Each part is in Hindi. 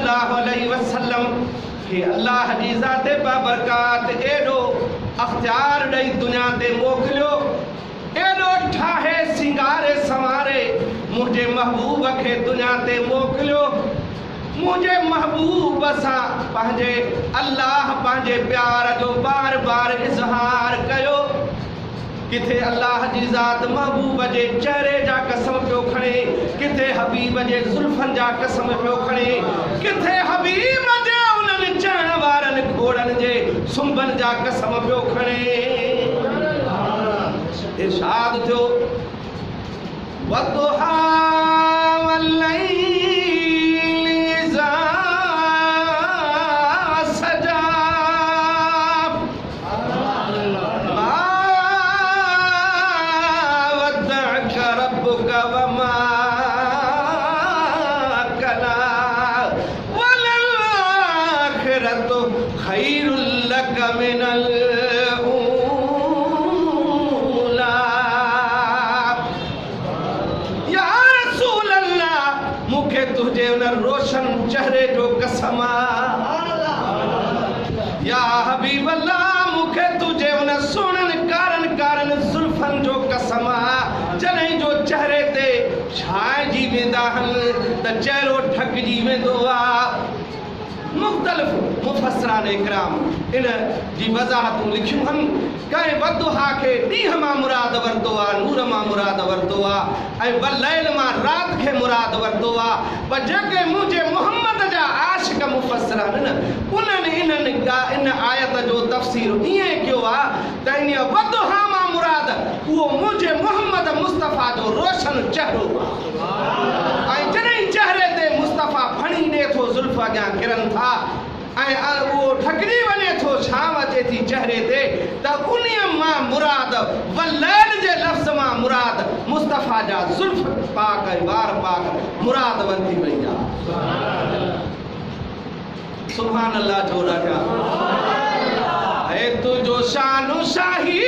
सल्लल्लाहु अलैहि वसल्लम के अल्लाह जी ज़ात बाबरकात एडो अख्तियार ॾेई दुनिया ते मोकिलियो, एडो ठाहे सिंगारे संवारे मुझे महबूब के दुनिया ते मोकिलियो। मुझे महबूब सां पंहिंजे अल्लाह पंहिंजे प्यार जो बार बार इज़हार कयो। किथे अल्लाह जी ज़ात महबूब जे चेहरे जा कसम पियो खणे, किथे हबीब जे ज़ुल्फ़नि जा कसम पियो खणे, किथे हबीब जे उन्हनि चढ़ण वारनि घोड़नि जे सुंभनि जा कसम पियो खणे। इरशाद थियो वदुहा वल्लैली इज़ा सजा मा वद्दअक रब्बुक वमा कला वलल आखिरतु खैरुल लक मिनल तुझे उन रोशन चेहरे जो कसम या हबीब अल्लाह मुखे तुझे उन सुनन कारण जुल्फन जो कसम जॾहिं जो चेहरे ते छाइजी वेंदा आहिनि त चेहरो ढकिजी वेंदो आहे। मुख़्तलिफ़ मुफ़स्सिरान इकराम इन जी वज़ाहतूं लिखियूं आहिनि। कंहिं वदुहा खे ॾींहं मां मुराद वरितो आहे, नूर मां मुराद वरितो आहे, ऐं वलैल मां राति खे मुराद वरितो आहे। पर जेके मुंहिंजे मुहम्मद जा आशिक़ मुफ़स्सिर आहिनि उन्हनि इन आयत जो तफ़सीर ईअं कयो आहे त इन वदुहा मां मुराद उहो मुंहिंजे मुहम्मद मुस्तफ़ा जो रोशन चेहरो आहे। ऐं जॾहिं चेहरे ते मुस्तफ़ा फणी ॾे थो ज़ुल्फ़ अॻियां किरनि था ऐं उहो ढकिजी वञे थो, छांव अचे थी चेहरे ते, त उन्हीअ मां मुराद वलैल जे लफ़्ज़ मां मुराद मुस्तफ़ा जा ज़ुल्फ़ पाक ऐं वार पाक मुराद वरिती वई आहे। सुभान अल्लाह जो राजा है तुझो शानो शाही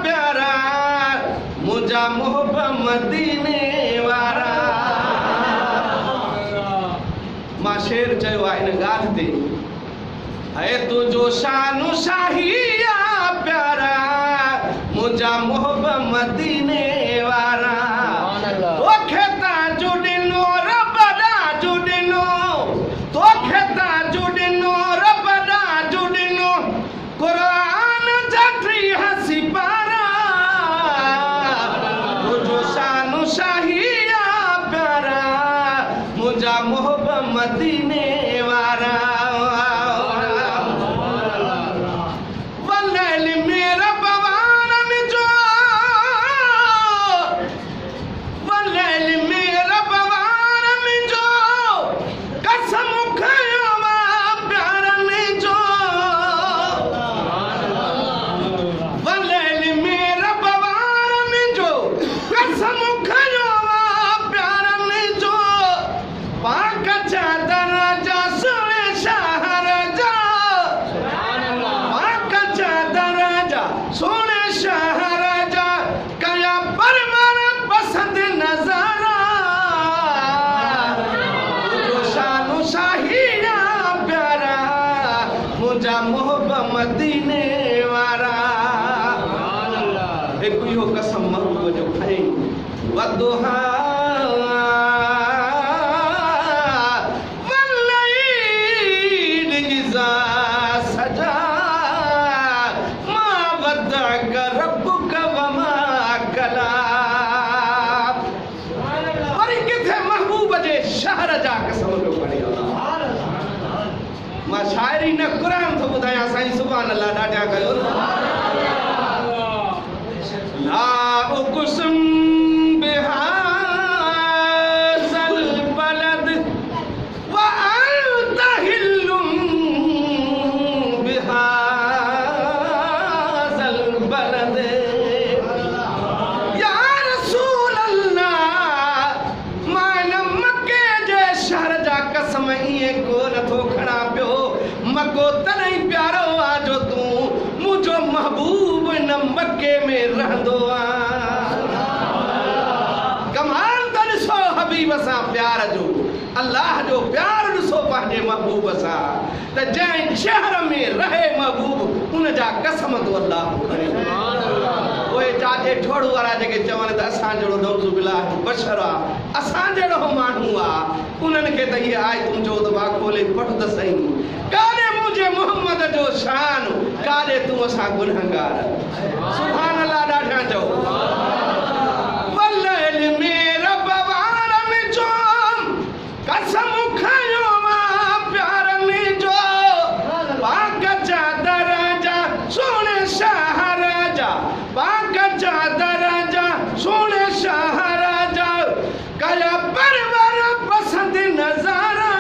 प्यारा मुझा मोहब्बत मदीने वारा। मां शेर चयो आहे इन ॻाल्हि ते, है तुझो शानो शाही प्यारा मुझा मोहब्बत मदीने वारा। तोखे ताजो ॾिनो रब ॾाजो ॾिनो, तोखे ताजो ॾिनो रब ॾाजो ॾिनो, क़ुरान जा टी हसी पारा। तुझो शानो शाही प्यारा मुझा मोहब्बत मदीने वारा। वलैल मेरा बवारन जो, वलैल मेरा बवारन जो, कसम खयो प्यारन जो। वलैल मेरा बवारन जो, कसम खयो प्यारन जो। पाक चादर जा सोने शहर जा, पाक चादर जा सोने शहर जा, कया परवर पसंद नजारा। तुझो शानो शाही प्यारा मुझा मोहब्बत मदीने वारा। हिकु इहो कसम महबूब जो खई वदुहा मां शायरी न क़ुरान थो ॿुधायां साईं। सुभान अल्लाह ॾाढा कयो। ला उक़सिम बिहाज़ल बलद व अंत हिल्लुम बिहाज़ल बलद। या रसूल अल्लाह मां मके जे शहर जा कसम ईअं को नथो खणा पियो। मको तॾहिं प्यारो आहे जो तूं मुंहिंजो महबूब इन मके में रहंदो आहे। कमाल त ॾिसो हबीब सां प्यार जो, अल्लाह जो प्यार ॾिसो पंहिंजे महबूब सां त जंहिं शहर में रहे महबूब उन जा कसम तो अल्लाह करे। ओए जाजे ठोड़ वारा जेके चवनि त असां जहिड़ो नौज़ु बिल्लाह बशर आहे, असां जहिड़ो माण्हू आहे, उन्हनि खे त इहे आयतूं चओ त भाउ खोले पढ़ त सही। काॾे मुंहिंजे मोहम्मद जो शान, काॾे तूं असां गुनहगार। सुभान अल्लाह, ॾाढा चओ। वल्लैल में रब वारनि जो कसम खयो मां प्यारनि जो, पाक जा दरजा सोने शहर जा, पाक जा दरजा सोने शहर जा, कया परवर पसंद नजारा,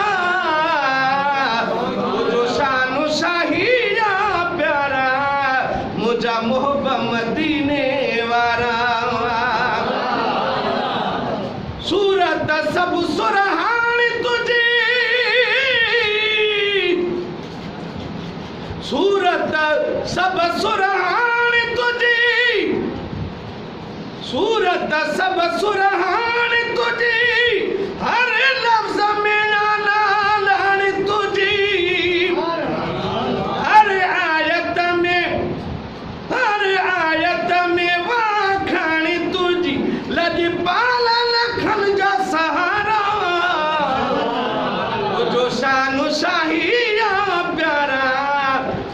जो शान शाहिया प्यारा, मुझा मोहब्बत मदीने वारा। सूरत सब सुरहान तुझी, सूरत सब सुरहान तुझी, सूरत सब सुरहान तुझी, हर लफ्ज़ में नालान तुझी, हर आयत में वाखाणी तुझी, लजपाल लखन जा सहारा, जो शान शाहिया प्यारा,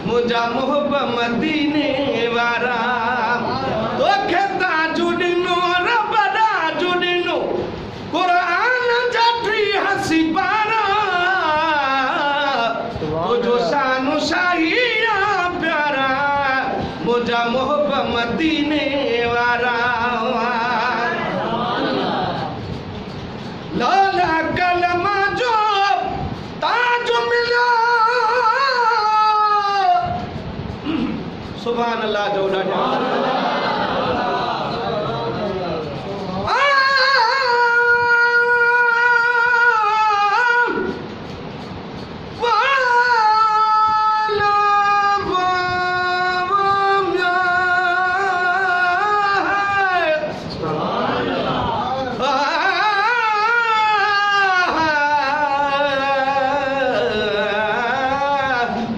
मुझा मोहब्बत मदीने वारा। तोखे ताजु ॾिनो रब ॾाजु ॾिनो, क़ुरान जा टी हसी पारा, जो शान शाहिया प्यारा, मुझा मोहब्बत मदीने वारा। लाला कलमा जो ताज मिला, सुभान अल्लाह जो ॾाढा।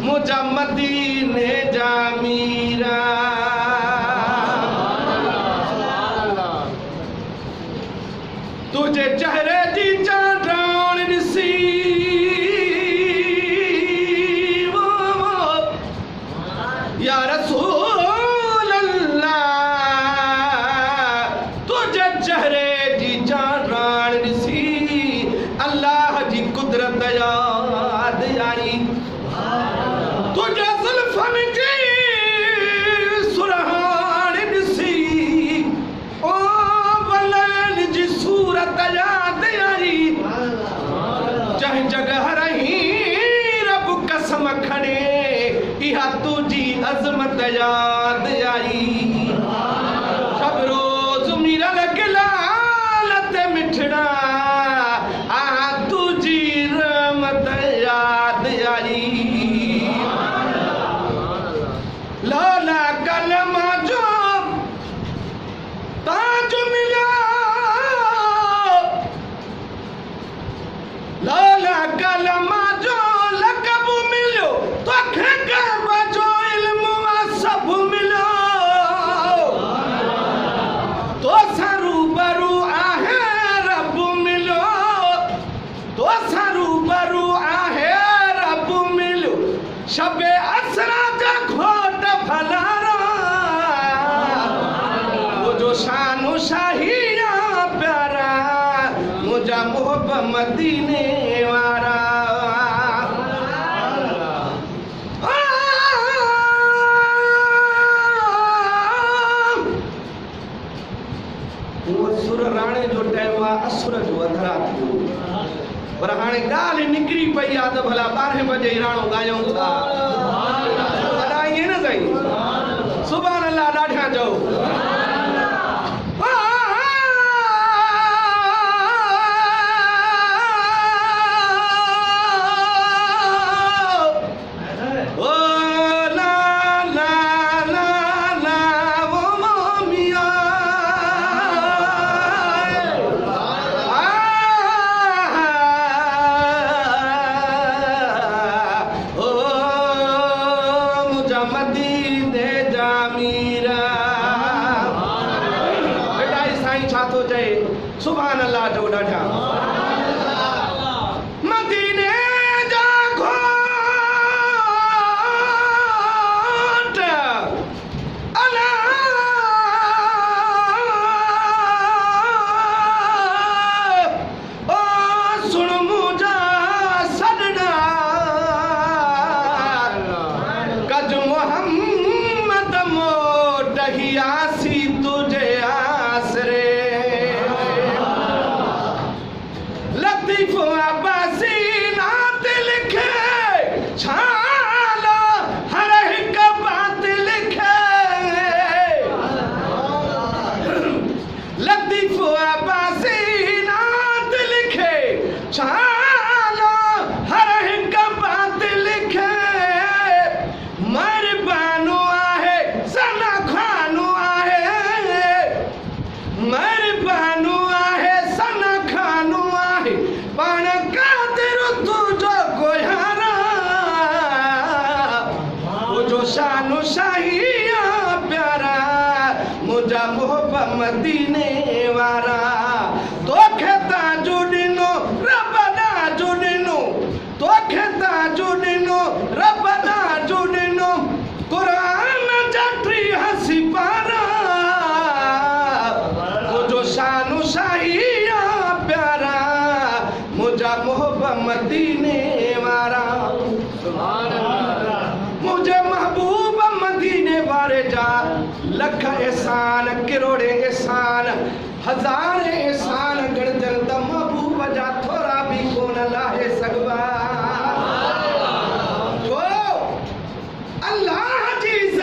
मुझा मदीने जा मीरा, तुझे चेहरे जी चांदरान ॾिसी, या रसूल अल्लाह, तुझे चेहरे जी चांदरान ॾिसी, अल्लाह जी कुदरत याद आई। तुझे ज़ुल्फ़नि जी सुरहान ॾिसी, ओ वलैल जी सूरत याद आई। जंहिं जगह रही रब कसम खणे, इहा तुझी अज़मत याद आई। सब रोज़ मिरल गिलाल ते मिठड़ा, आ तुझी रहमत याद आई। लाला कलमा जो ताज मिला, लाला कलमा जो लक़ब मिलो, तोखे ग़ैब जो इल्म सब मिलो, तो सां रूबरू आहे रब मिलो, तो सां रूबरू आहे रब मिलो, शबे असरा जा घोट भलारा, वो जो शान शाहिया प्यारा, मुझा मोहब्बत मदीने वारा। वो सुर राणे जो टाइम आहे, असुर जो अंधरा थियो, पर हाणे ॻाल्हि निकिरी पई आहे त भला 12 बजे ई राणो ॻायूं था। अॾाईं न साईं, सुभान अल्लाह, ॾाढा चओ। सुन मुझा सजना कज मोहम्मद मोटहियासी तुझे आसरे लतीफ अब्बासी नात लिखे छाला हर एक बात लिखे लतीफ अब्बासी नात लिखे छाला हर एक बात लिखे मरबानो आहे सना खानो आहे मरबानो आहे सना खानो आहे पण कादिर तुझो गोयारा वो जो शानो शाहिया प्यारा मुझा मोहब्बत मदीने वारा तो खेता जुड़नो रबना जुड़नो तो खेता जुड़नो रबना जुड़नो कुरान जटरी हंसी पारा वो जो शानो शाहिया प्यारा मुझा मोहब्बत मदीने वारा मुझे महबूब मदीने वारे जा लख एहसान किरोड़े एहसान हज़ारे एहसान गणजन त महबूब जा थोड़ा भी कोन लाहे सघ